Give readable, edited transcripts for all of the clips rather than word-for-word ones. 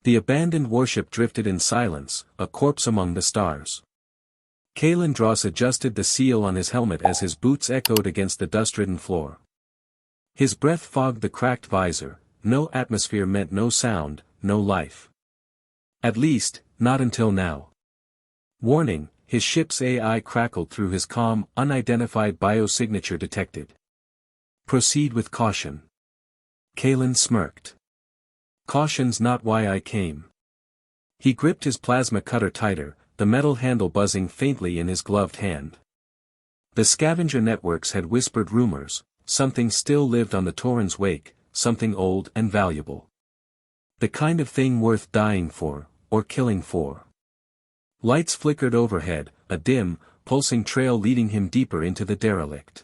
The abandoned warship drifted in silence, a corpse among the stars. Kalendros adjusted the seal on his helmet as his boots echoed against the dust-ridden floor. His breath fogged the cracked visor. No atmosphere meant no sound, no life. At least, not until now. Warning, his ship's AI crackled through his calm, unidentified biosignature detected. Proceed with caution. Kalen smirked. Caution's not why I came. He gripped his plasma cutter tighter, the metal handle buzzing faintly in his gloved hand. The scavenger networks had whispered rumors, something still lived on the Torran's wake, something old and valuable. The kind of thing worth dying for, or killing for. Lights flickered overhead, a dim, pulsing trail leading him deeper into the derelict.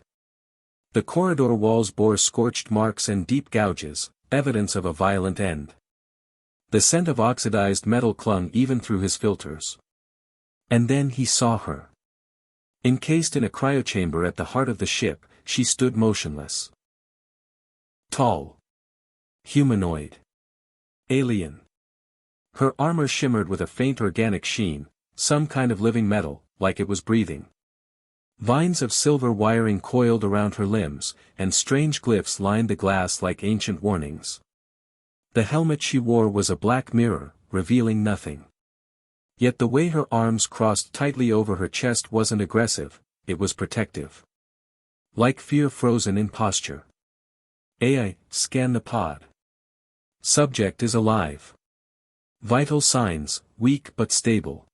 The corridor walls bore scorched marks and deep gouges, evidence of a violent end. The scent of oxidized metal clung even through his filters. And then he saw her. Encased in a cryochamber at the heart of the ship, she stood motionless. Tall. Humanoid. Alien. Her armor shimmered with a faint organic sheen, some kind of living metal, like it was breathing. Vines of silver wiring coiled around her limbs, and strange glyphs lined the glass like ancient warnings. The helmet she wore was a black mirror, revealing nothing. Yet the way her arms crossed tightly over her chest wasn't aggressive, it was protective. Like fear frozen in posture. AI, scan the pod. Subject is alive. Vital signs, weak but stable.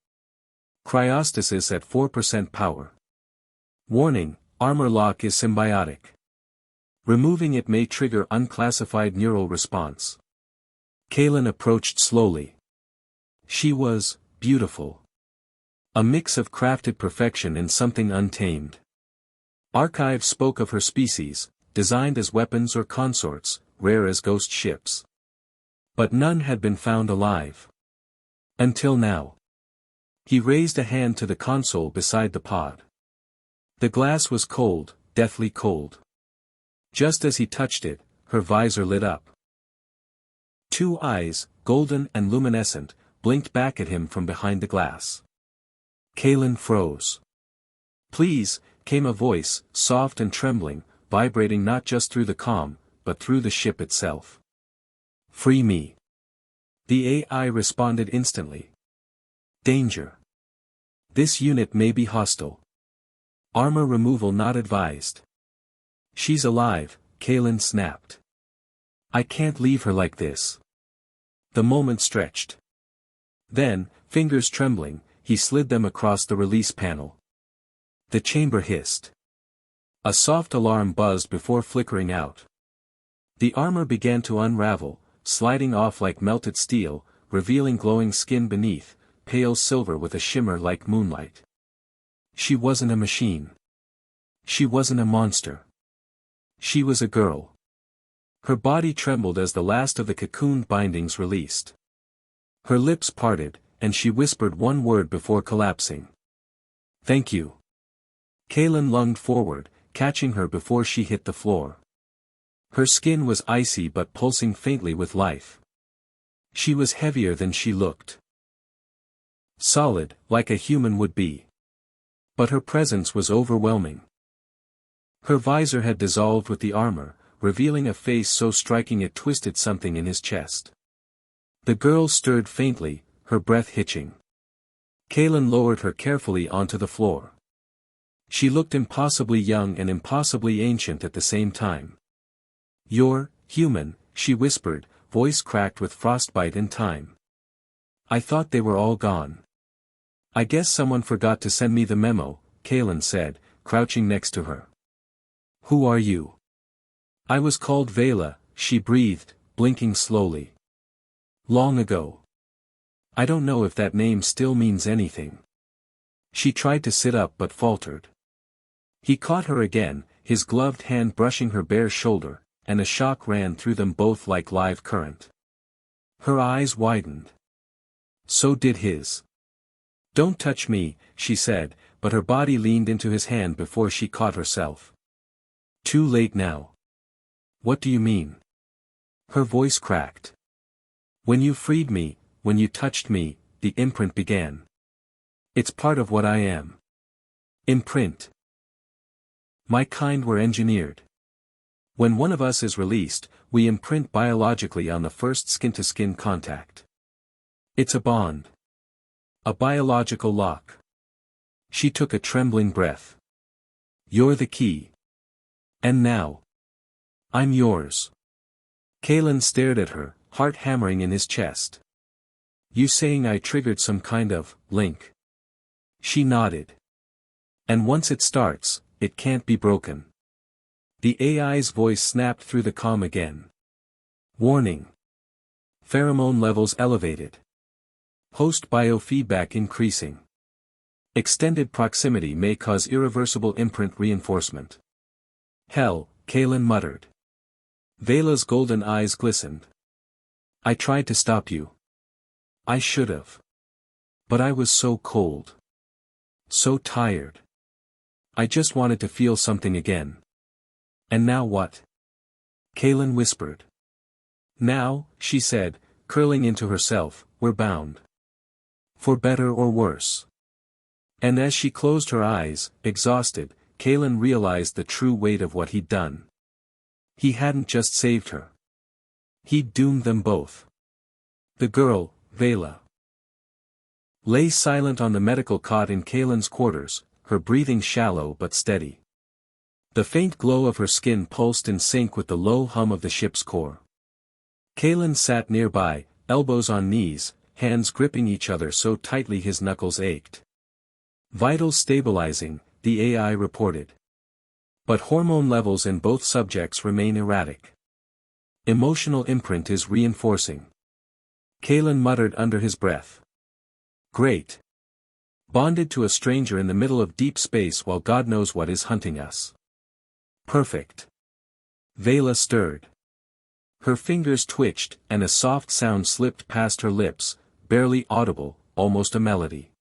Cryostasis at 4% power. Warning, armor lock is symbiotic. Removing it may trigger unclassified neural response. Kalen approached slowly. She was beautiful. A mix of crafted perfection and something untamed. Archives spoke of her species, designed as weapons or consorts, rare as ghost ships. But none had been found alive. Until now. He raised a hand to the console beside the pod. The glass was cold, deathly cold. Just as he touched it, her visor lit up. Two eyes, golden and luminescent, blinked back at him from behind the glass. Kalen froze. Please, came a voice, soft and trembling, vibrating not just through the comm, but through the ship itself. Free me. The AI responded instantly. Danger. This unit may be hostile. Armor removal not advised. She's alive, Kalen snapped. I can't leave her like this. The moment stretched. Then, fingers trembling, he slid them across the release panel. The chamber hissed. A soft alarm buzzed before flickering out. The armor began to unravel, sliding off like melted steel, revealing glowing skin beneath, pale silver with a shimmer like moonlight. She wasn't a machine. She wasn't a monster. She was a girl. Her body trembled as the last of the cocooned bindings released. Her lips parted, and she whispered one word before collapsing. Thank you. Kalen lunged forward, catching her before she hit the floor. Her skin was icy but pulsing faintly with life. She was heavier than she looked. Solid, like a human would be. But her presence was overwhelming. Her visor had dissolved with the armor, revealing a face so striking it twisted something in his chest. The girl stirred faintly, her breath hitching. Kalen lowered her carefully onto the floor. She looked impossibly young and impossibly ancient at the same time. You're human, she whispered, voice cracked with frostbite and time. I thought they were all gone. I guess someone forgot to send me the memo, Kalen said, crouching next to her. Who are you? I was called Vela, she breathed, blinking slowly. Long ago. I don't know if that name still means anything. She tried to sit up but faltered. He caught her again, his gloved hand brushing her bare shoulder, and a shock ran through them both like live current. Her eyes widened. So did his. Don't touch me, she said, but her body leaned into his hand before she caught herself. Too late now. What do you mean? Her voice cracked. When you freed me, when you touched me, the imprint began. It's part of what I am. Imprint. My kind were engineered. When one of us is released, we imprint biologically on the first skin-to-skin contact. It's a bond. A biological lock. She took a trembling breath. You're the key. And now. I'm yours. Kalen stared at her, heart hammering in his chest. You saying I triggered some kind of link? She nodded. And once it starts, it can't be broken. The AI's voice snapped through the comm again. Warning. Pheromone levels elevated. Host biofeedback increasing. Extended proximity may cause irreversible imprint reinforcement. Hell, Kalen muttered. Vela's golden eyes glistened. I tried to stop you. I should've. But I was so cold. So tired. I just wanted to feel something again. And now what? Kalen whispered. Now, she said, curling into herself, we're bound. For better or worse. And as she closed her eyes, exhausted, Kalen realized the true weight of what he'd done. He hadn't just saved her. He'd doomed them both. The girl, Vela, lay silent on the medical cot in Kalen's quarters, her breathing shallow but steady. The faint glow of her skin pulsed in sync with the low hum of the ship's core. Kalen sat nearby, elbows on knees, hands gripping each other so tightly his knuckles ached. Vitals stabilizing, the AI reported. But hormone levels in both subjects remain erratic. Emotional imprint is reinforcing. Kalen muttered under his breath. Great. Bonded to a stranger in the middle of deep space while God knows what is hunting us. Perfect. Vela stirred. Her fingers twitched, and a soft sound slipped past her lips, barely audible, almost a melody.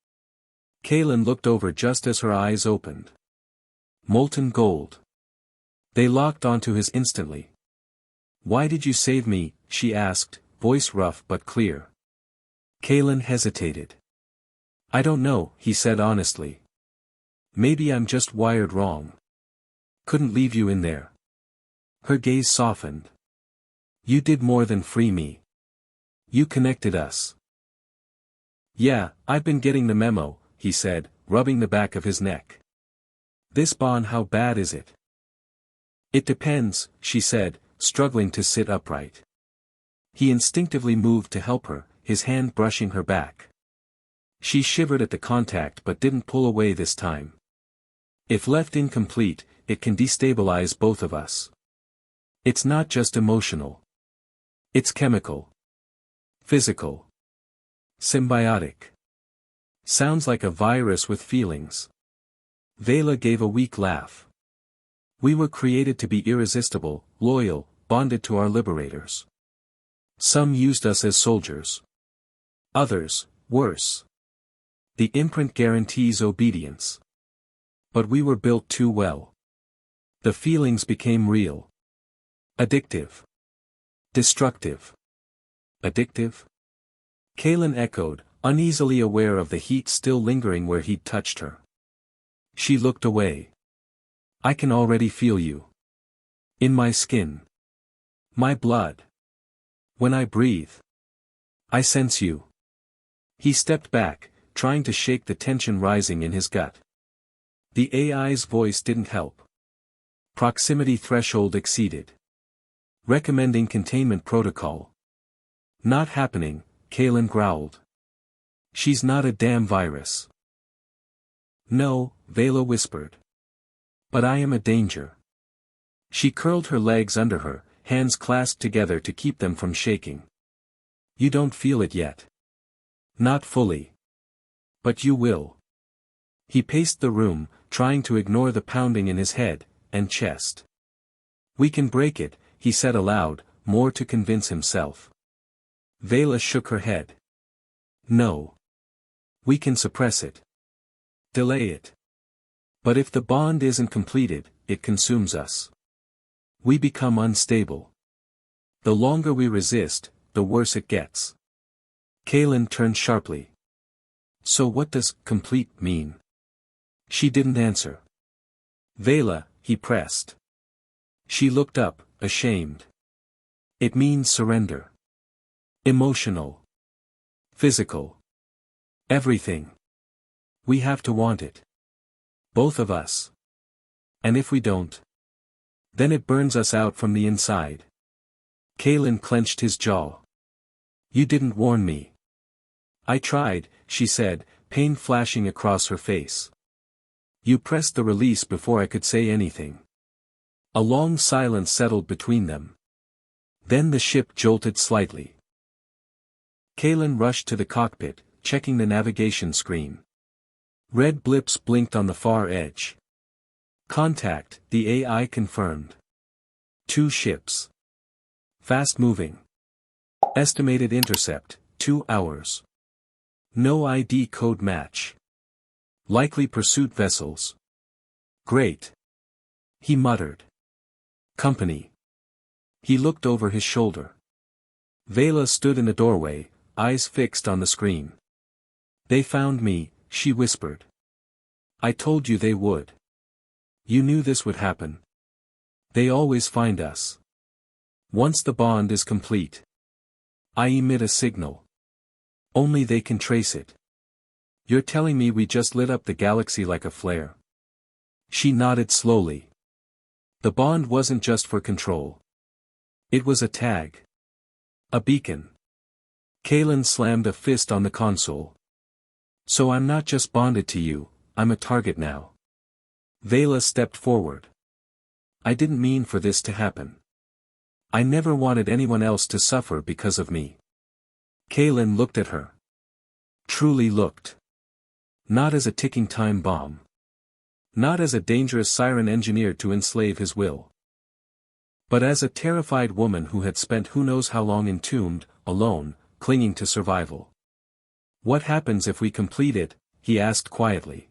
Kalen looked over just as her eyes opened. Molten gold. They locked onto his instantly. Why did you save me? She asked, voice rough but clear. Kalen hesitated. I don't know, he said honestly. Maybe I'm just wired wrong. Couldn't leave you in there. Her gaze softened. You did more than free me. You connected us. Yeah, I've been getting the memo, he said, rubbing the back of his neck. This bond, how bad is it? It depends, she said, struggling to sit upright. He instinctively moved to help her, his hand brushing her back. She shivered at the contact but didn't pull away this time. If left incomplete, it can destabilize both of us. It's not just emotional. It's chemical. Physical. Symbiotic. Sounds like a virus with feelings. Vela gave a weak laugh. We were created to be irresistible, loyal, bonded to our liberators. Some used us as soldiers. Others, worse. The imprint guarantees obedience. But we were built too well. The feelings became real. Addictive. Destructive. Addictive? Kalen echoed, uneasily aware of the heat still lingering where he'd touched her. She looked away. I can already feel you. In my skin. My blood. When I breathe. I sense you. He stepped back, trying to shake the tension rising in his gut. The AI's voice didn't help. Proximity threshold exceeded. Recommending containment protocol. Not happening, Kalen growled. She's not a damn virus. No, Vela whispered. But I am a danger. She curled her legs under her, hands clasped together to keep them from shaking. You don't feel it yet. Not fully. But you will. He paced the room, trying to ignore the pounding in his head and chest. We can break it, he said aloud, more to convince himself. Vela shook her head. No. We can suppress it. Delay it. But if the bond isn't completed, it consumes us. We become unstable. The longer we resist, the worse it gets. Kaelin turned sharply. So what does complete mean? She didn't answer. Vela, he pressed. She looked up, ashamed. It means surrender. Emotional. Physical. Everything. We have to want it. Both of us. And if we don't, then it burns us out from the inside. Kaelin clenched his jaw. You didn't warn me. I tried, she said, pain flashing across her face. You pressed the release before I could say anything. A long silence settled between them. Then the ship jolted slightly. Kaelin rushed to the cockpit, checking the navigation screen. Red blips blinked on the far edge. Contact, the AI confirmed. 2 ships. Fast moving. Estimated intercept, 2 hours. No ID code match. Likely pursuit vessels. Great. He muttered. Company. He looked over his shoulder. Vela stood in the doorway, eyes fixed on the screen. They found me, she whispered. I told you they would. You knew this would happen. They always find us. Once the bond is complete. I emit a signal. Only they can trace it. You're telling me we just lit up the galaxy like a flare? She nodded slowly. The bond wasn't just for control. It was a tag. A beacon. Kaelin slammed a fist on the console. So I'm not just bonded to you, I'm a target now. Vela stepped forward. I didn't mean for this to happen. I never wanted anyone else to suffer because of me. Kaelin looked at her. Truly looked. Not as a ticking time bomb. Not as a dangerous siren engineered to enslave his will. But as a terrified woman who had spent who knows how long entombed, alone, clinging to survival. What happens if we complete it? He asked quietly.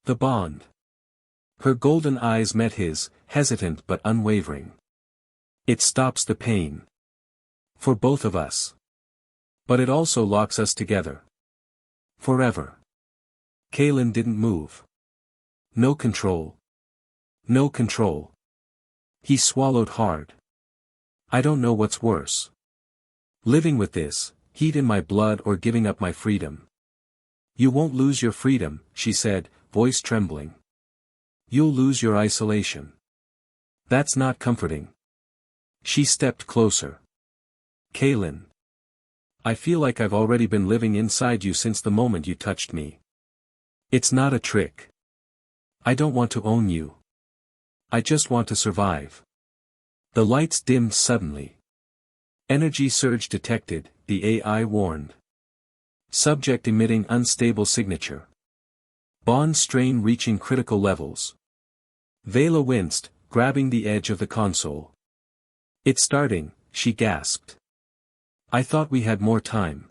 The bond. Her golden eyes met his, hesitant but unwavering. It stops the pain. For both of us. But it also locks us together. Forever. Kaelin didn't move. No control. No control. He swallowed hard. I don't know what's worse. Living with this, heat in my blood, or giving up my freedom. You won't lose your freedom, she said, voice trembling. You'll lose your isolation. That's not comforting. She stepped closer. Kaelin. I feel like I've already been living inside you since the moment you touched me. It's not a trick. I don't want to own you. I just want to survive. The lights dimmed suddenly. Energy surge detected, the AI warned. Subject emitting unstable signature. Bond strain reaching critical levels. Vela winced, grabbing the edge of the console. It's starting, she gasped. I thought we had more time.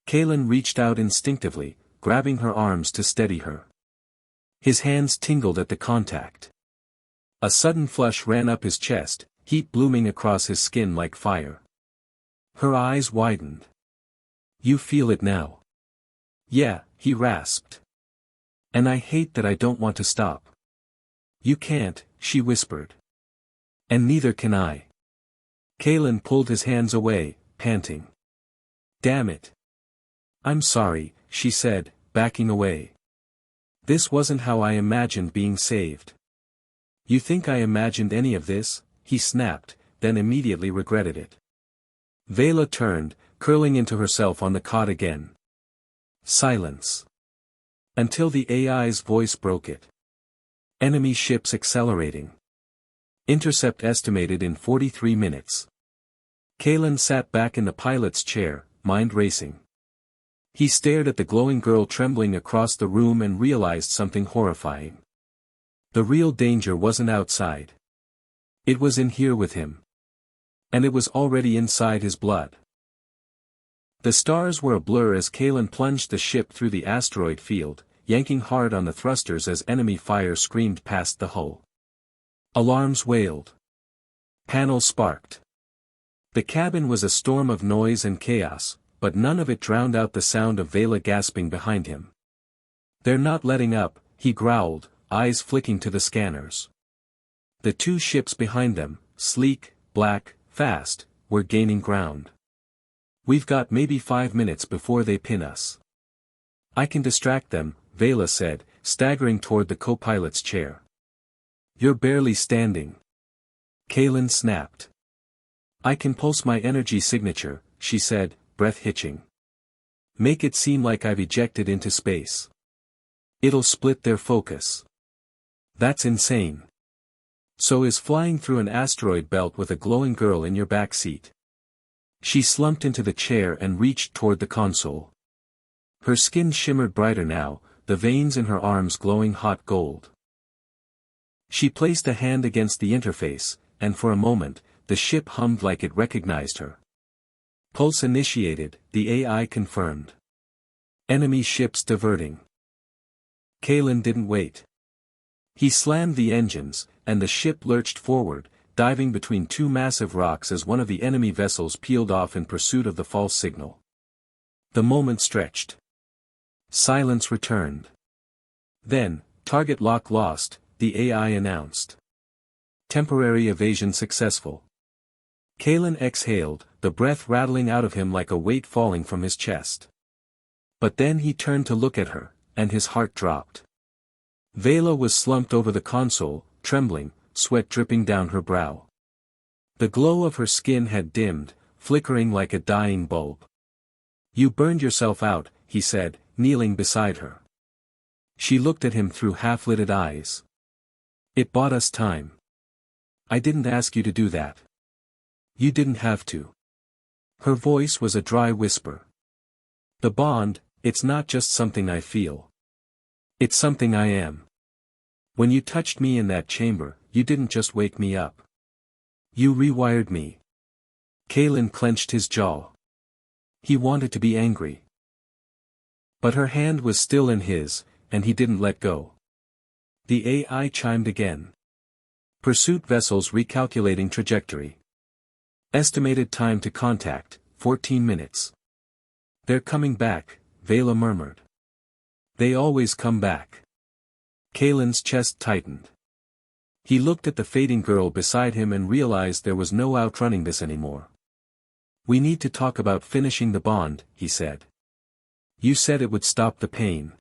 Kaelin reached out instinctively, grabbing her arms to steady her. His hands tingled at the contact. A sudden flush ran up his chest, heat blooming across his skin like fire. Her eyes widened. You feel it now? Yeah, he rasped. And I hate that I don't want to stop. You can't, she whispered. And neither can I. Kaelin pulled his hands away, panting. Damn it. I'm sorry, she said, backing away. This wasn't how I imagined being saved. You think I imagined any of this? He snapped, then immediately regretted it. Vela turned, curling into herself on the cot again. Silence. Until the AI's voice broke it. Enemy ships accelerating. Intercept estimated in 43 minutes. Kaelin sat back in the pilot's chair, mind racing. He stared at the glowing girl trembling across the room and realized something horrifying. The real danger wasn't outside. It was in here with him. And it was already inside his blood. The stars were a blur as Kaelin plunged the ship through the asteroid field, yanking hard on the thrusters as enemy fire screamed past the hull. Alarms wailed. Panels sparked. The cabin was a storm of noise and chaos, but none of it drowned out the sound of Vela gasping behind him. "They're not letting up," he growled, eyes flicking to the scanners. The two ships behind them, sleek, black, fast, were gaining ground. "We've got maybe 5 minutes before they pin us." "I can distract them," Vela said, staggering toward the co-pilot's chair. "You're barely standing." Kalen snapped. "I can pulse my energy signature," she said, breath hitching. "Make it seem like I've ejected into space. It'll split their focus." "That's insane." "So is flying through an asteroid belt with a glowing girl in your back seat." She slumped into the chair and reached toward the console. Her skin shimmered brighter now, the veins in her arms glowing hot gold. She placed a hand against the interface, and for a moment, the ship hummed like it recognized her. "Pulse initiated," the AI confirmed. "Enemy ships diverting." Kalen didn't wait. He slammed the engines, and the ship lurched forward, diving between two massive rocks as one of the enemy vessels peeled off in pursuit of the false signal. The moment stretched. Silence returned. Then, "Target lock lost," the AI announced. "Temporary evasion successful." Kalen exhaled, the breath rattling out of him like a weight falling from his chest. But then he turned to look at her, and his heart dropped. Vela was slumped over the console, trembling, sweat dripping down her brow. The glow of her skin had dimmed, flickering like a dying bulb. "You burned yourself out," he said, kneeling beside her. She looked at him through half-lidded eyes. "It bought us time. I didn't ask you to do that. You didn't have to." Her voice was a dry whisper. "The bond, it's not just something I feel. It's something I am. When you touched me in that chamber, you didn't just wake me up. You rewired me." Kalen clenched his jaw. He wanted to be angry. But her hand was still in his, and he didn't let go. The AI chimed again. "Pursuit vessels recalculating trajectory. Estimated time to contact, 14 minutes. "They're coming back," Vela murmured. "They always come back." Kalen's chest tightened. He looked at the fading girl beside him and realized there was no outrunning this anymore. "We need to talk about finishing the bond," he said. "You said it would stop the pain."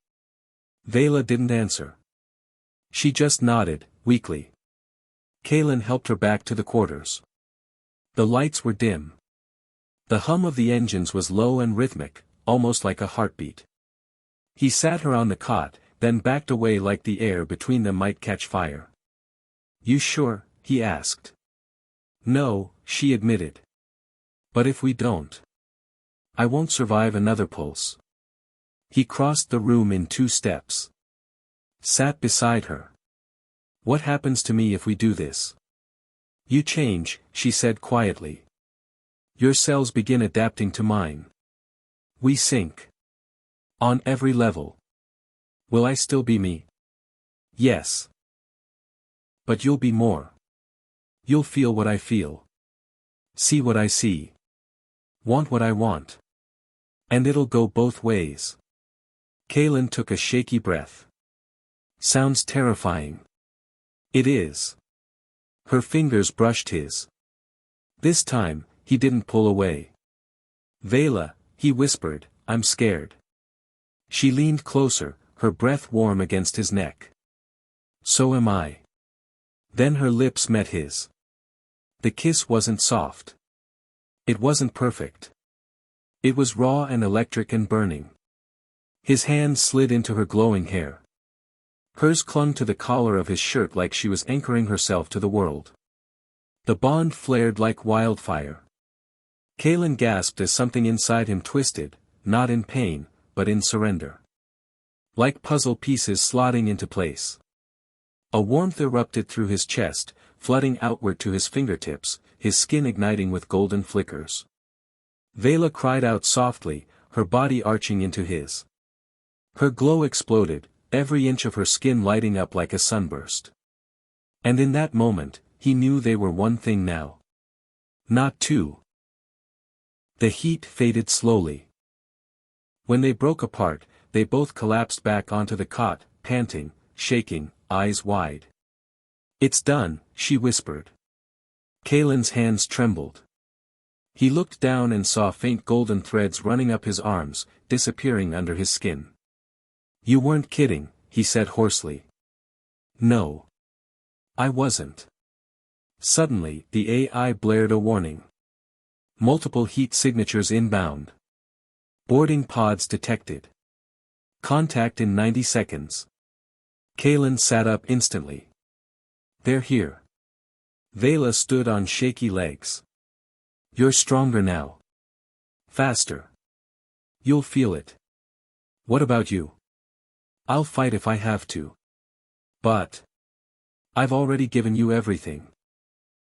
Vela didn't answer. She just nodded, weakly. Kalen helped her back to the quarters. The lights were dim. The hum of the engines was low and rhythmic, almost like a heartbeat. He sat her on the cot, then backed away like the air between them might catch fire. "You sure?" he asked. "No," she admitted. "But if we don't? I won't survive another pulse." He crossed the room in 2 steps. Sat beside her. "What happens to me if we do this?" "You change," she said quietly. "Your cells begin adapting to mine. We sync. On every level. Will I still be me?" "Yes. But you'll be more. You'll feel what I feel. See what I see. Want what I want. And it'll go both ways." Kalen took a shaky breath. "Sounds terrifying." "It is." Her fingers brushed his. This time, he didn't pull away. "Vela," he whispered, "I'm scared." She leaned closer, her breath warm against his neck. "So am I." Then her lips met his. The kiss wasn't soft. It wasn't perfect. It was raw and electric and burning. His hand slid into her glowing hair. Hers clung to the collar of his shirt like she was anchoring herself to the world. The bond flared like wildfire. Kalen gasped as something inside him twisted, not in pain, but in surrender. Like puzzle pieces slotting into place. A warmth erupted through his chest, flooding outward to his fingertips, his skin igniting with golden flickers. Vela cried out softly, her body arching into his. Her glow exploded, every inch of her skin lighting up like a sunburst. And in that moment, he knew they were one thing now. Not two. The heat faded slowly. When they broke apart, they both collapsed back onto the cot, panting, shaking, eyes wide. "It's done," she whispered. Kalen's hands trembled. He looked down and saw faint golden threads running up his arms, disappearing under his skin. "You weren't kidding," he said hoarsely. "No. I wasn't." Suddenly, the AI blared a warning. "Multiple heat signatures inbound. Boarding pods detected. Contact in 90 seconds. Kalen sat up instantly. "They're here." Vela stood on shaky legs. "You're stronger now. Faster. You'll feel it." "What about you?" "I'll fight if I have to. But I've already given you everything."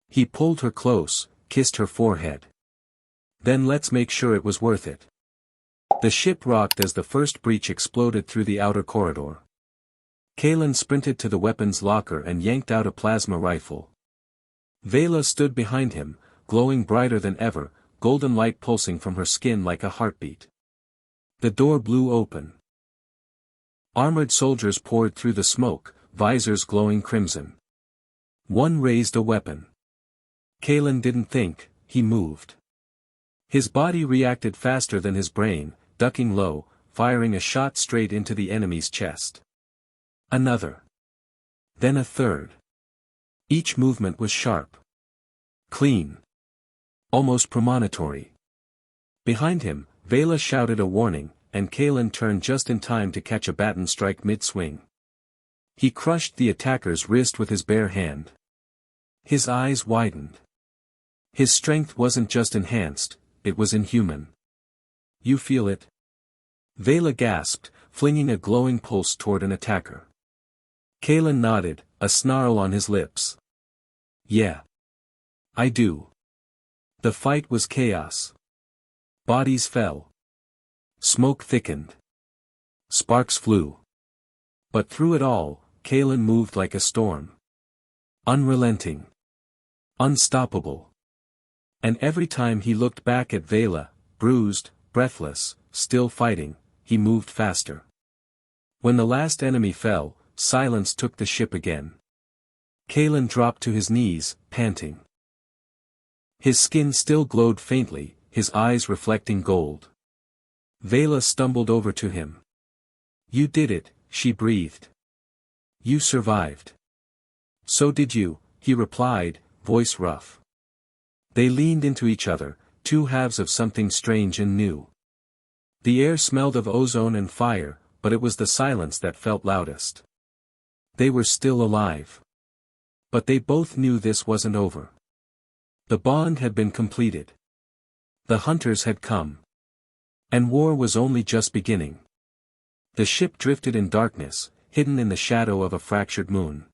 He pulled her close, kissed her forehead. "Then let's make sure it was worth it." The ship rocked as the first breach exploded through the outer corridor. Kalen sprinted to the weapons locker and yanked out a plasma rifle. Vela stood behind him, glowing brighter than ever, golden light pulsing from her skin like a heartbeat. The door blew open. Armored soldiers poured through the smoke, visors glowing crimson. One raised a weapon. Kalen didn't think, he moved. His body reacted faster than his brain, ducking low, firing a shot straight into the enemy's chest. Another. Then a third. Each movement was sharp. Clean. Almost premonitory. Behind him, Vela shouted a warning, and Kalen turned just in time to catch a baton strike mid-swing. He crushed the attacker's wrist with his bare hand. His eyes widened. His strength wasn't just enhanced, it was inhuman. "You feel it?" Vela gasped, flinging a glowing pulse toward an attacker. Kalen nodded, a snarl on his lips. "Yeah. I do." The fight was chaos. Bodies fell. Smoke thickened. Sparks flew. But through it all, Kalen moved like a storm. Unrelenting. Unstoppable. And every time he looked back at Vela, bruised, breathless, still fighting, he moved faster. When the last enemy fell, silence took the ship again. Kalen dropped to his knees, panting. His skin still glowed faintly, his eyes reflecting gold. Vela stumbled over to him. "You did it," she breathed. "You survived." "So did you," he replied, voice rough. They leaned into each other, two halves of something strange and new. The air smelled of ozone and fire, but it was the silence that felt loudest. They were still alive. But they both knew this wasn't over. The bond had been completed. The hunters had come. And war was only just beginning. The ship drifted in darkness, hidden in the shadow of a fractured moon.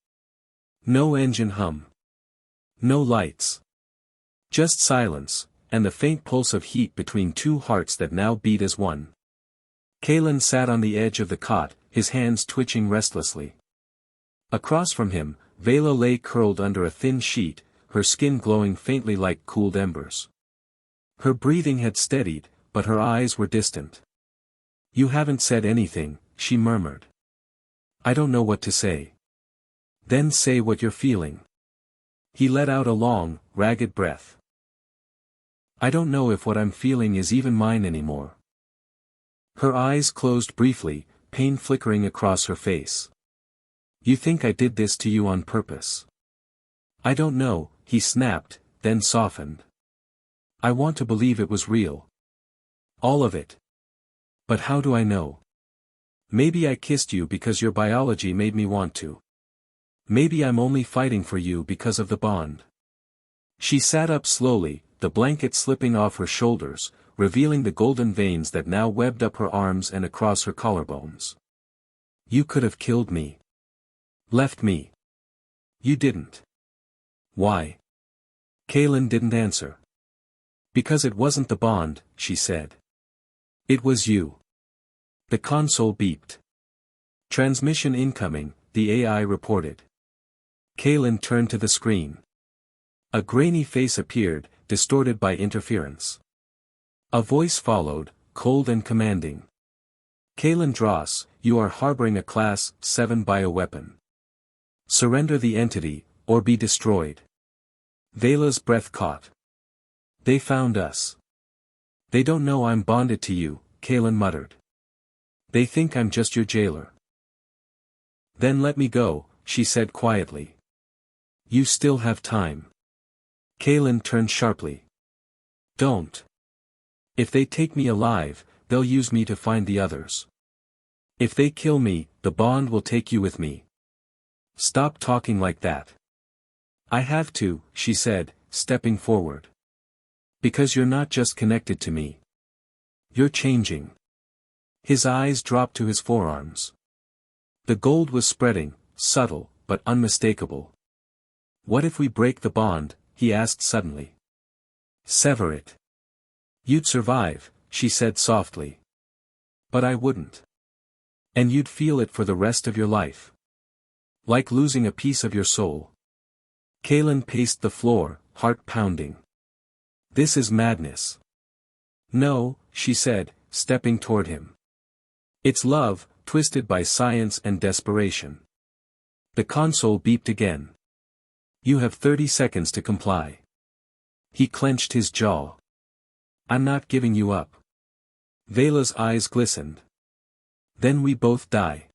No engine hum. No lights. Just silence, and the faint pulse of heat between two hearts that now beat as one. Kalen sat on the edge of the cot, his hands twitching restlessly. Across from him, Vela lay curled under a thin sheet, her skin glowing faintly like cooled embers. Her breathing had steadied, but her eyes were distant. "You haven't said anything," she murmured. "I don't know what to say." "Then say what you're feeling." He let out a long, ragged breath. "I don't know if what I'm feeling is even mine anymore." Her eyes closed briefly, pain flickering across her face. "You think I did this to you on purpose?" "I don't know," he snapped, then softened. "I want to believe it was real. All of it. But how do I know? Maybe I kissed you because your biology made me want to. Maybe I'm only fighting for you because of the bond." She sat up slowly, the blanket slipping off her shoulders, revealing the golden veins that now webbed up her arms and across her collarbones. "You could have killed me. Left me. You didn't." "Why?" Kalen didn't answer. "Because it wasn't the bond," she said. "It was you." The console beeped. "Transmission incoming," the AI reported. Kalen turned to the screen. A grainy face appeared, distorted by interference. A voice followed, cold and commanding. Kalen Dross, you are harboring a Class 7 bioweapon. Surrender the entity, or be destroyed. Vela's breath caught. They found us. They don't know I'm bonded to you, Kalen muttered. They think I'm just your jailer. Then let me go, she said quietly. You still have time. Kalen turned sharply. Don't. If they take me alive, they'll use me to find the others. If they kill me, the bond will take you with me. Stop talking like that. I have to, she said, stepping forward. Because you're not just connected to me. You're changing. His eyes dropped to his forearms. The gold was spreading, subtle, but unmistakable. What if we break the bond, he asked suddenly. Sever it. You'd survive, she said softly. But I wouldn't. And you'd feel it for the rest of your life. Like losing a piece of your soul. Kalen paced the floor, heart pounding. This is madness. No, she said, stepping toward him. It's love, twisted by science and desperation. The console beeped again. You have 30 seconds to comply. He clenched his jaw. I'm not giving you up. Vela's eyes glistened. Then we both die.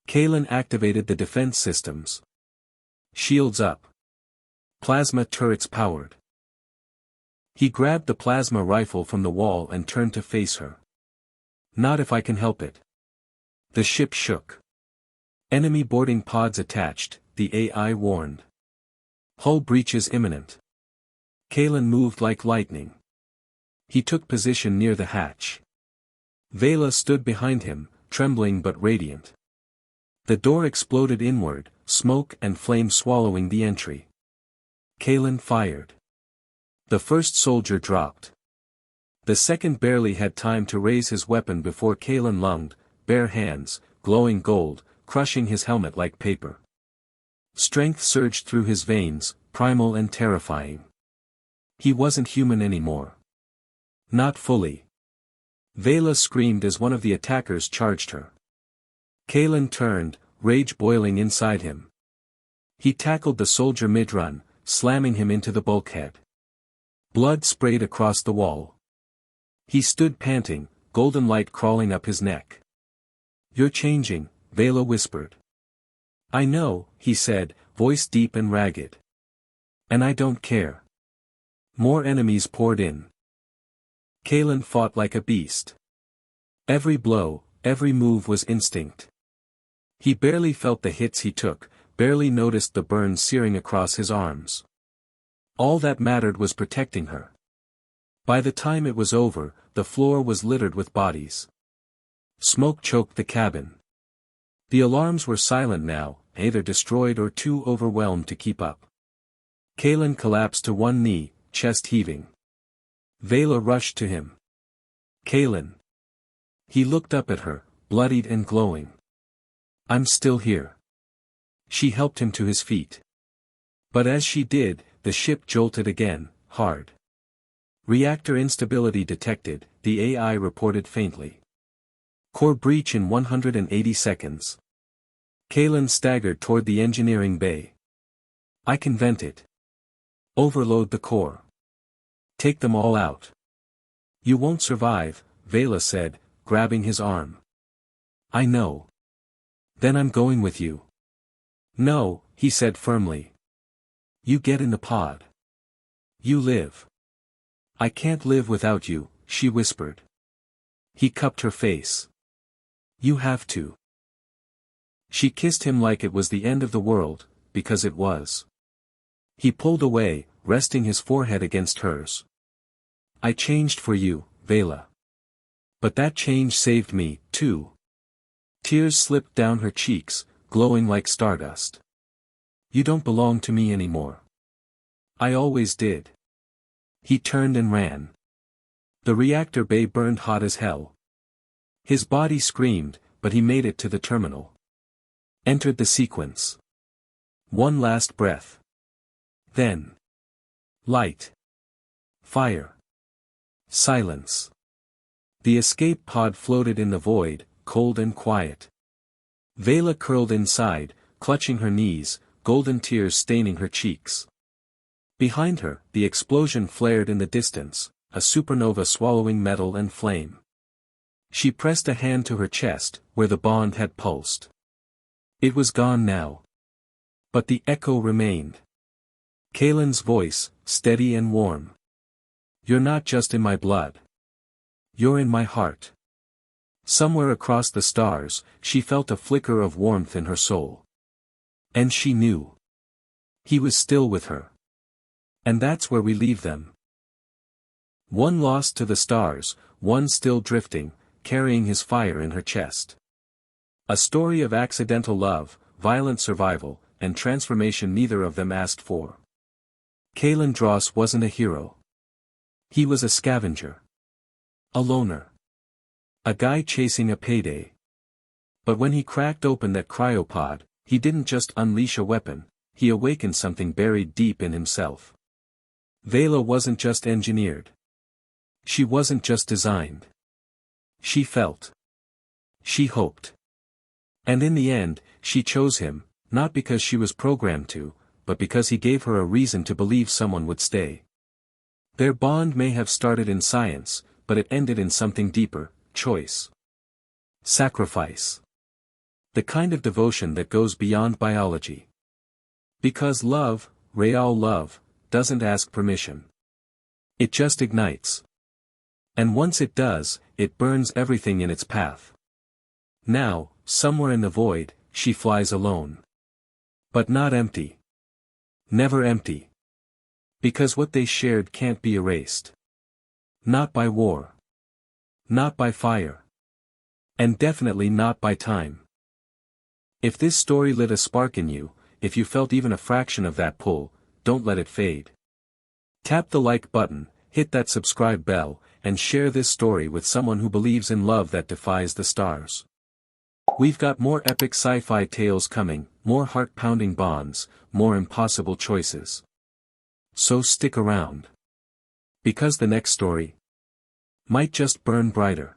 Kalen activated the defense systems. Shields up. Plasma turrets powered. He grabbed the plasma rifle from the wall and turned to face her. Not if I can help it. The ship shook. Enemy boarding pods attached, the AI warned. Hull breach is imminent. Kalen moved like lightning. He took position near the hatch. Vela stood behind him, trembling but radiant. The door exploded inward, smoke and flame swallowing the entry. Kalen fired. The first soldier dropped. The second barely had time to raise his weapon before Kalen lunged, bare hands, glowing gold, crushing his helmet like paper. Strength surged through his veins, primal and terrifying. He wasn't human anymore. Not fully. Vela screamed as one of the attackers charged her. Kalen turned, rage boiling inside him. He tackled the soldier mid-run, slamming him into the bulkhead. Blood sprayed across the wall. He stood panting, golden light crawling up his neck. You're changing, Vela whispered. I know, he said, voice deep and ragged. And I don't care. More enemies poured in. Kalen fought like a beast. Every blow, every move was instinct. He barely felt the hits he took, barely noticed the burns searing across his arms. All that mattered was protecting her. By the time it was over, the floor was littered with bodies. Smoke choked the cabin. The alarms were silent now, either destroyed or too overwhelmed to keep up. Kalen collapsed to one knee, chest heaving. Vela rushed to him. Kalen. He looked up at her, bloodied and glowing. I'm still here. She helped him to his feet. But as she did, the ship jolted again, hard. Reactor instability detected, the AI reported faintly. Core breach in 180 seconds. Kalen staggered toward the engineering bay. I can vent it. Overload the core. Take them all out. You won't survive, Vela said, grabbing his arm. I know. Then I'm going with you. No, he said firmly. You get in the pod. You live. I can't live without you, she whispered. He cupped her face. You have to. She kissed him like it was the end of the world, because it was. He pulled away, resting his forehead against hers. I changed for you, Vela. But that change saved me, too. Tears slipped down her cheeks, glowing like stardust. You don't belong to me anymore. I always did. He turned and ran. The reactor bay burned hot as hell. His body screamed, but he made it to the terminal. Entered the sequence. One last breath. Then. Light. Fire. Silence. The escape pod floated in the void, cold and quiet. Vela curled inside, clutching her knees, golden tears staining her cheeks. Behind her, the explosion flared in the distance, a supernova swallowing metal and flame. She pressed a hand to her chest, where the bond had pulsed. It was gone now. But the echo remained. Kalen's voice, steady and warm. You're not just in my blood. You're in my heart. Somewhere across the stars, she felt a flicker of warmth in her soul. And she knew. He was still with her. And that's where we leave them. One lost to the stars, one still drifting, carrying his fire in her chest. A story of accidental love, violent survival, and transformation neither of them asked for. Kalen Dross wasn't a hero. He was a scavenger. A loner. A guy chasing a payday. But when he cracked open that cryopod, he didn't just unleash a weapon, he awakened something buried deep in himself. Vela wasn't just engineered. She wasn't just designed. She felt. She hoped. And in the end, she chose him, not because she was programmed to, but because he gave her a reason to believe someone would stay. Their bond may have started in science, but it ended in something deeper, choice. Sacrifice. The kind of devotion that goes beyond biology. Because love, real love, doesn't ask permission. It just ignites. And once it does, it burns everything in its path. Now, somewhere in the void, she flies alone. But not empty. Never empty. Because what they shared can't be erased. Not by war. Not by fire. And definitely not by time. If this story lit a spark in you, if you felt even a fraction of that pull, don't let it fade. Tap the like button, hit that subscribe bell, and share this story with someone who believes in love that defies the stars. We've got more epic sci-fi tales coming, more heart-pounding bonds, more impossible choices. So stick around. Because the next story might just burn brighter.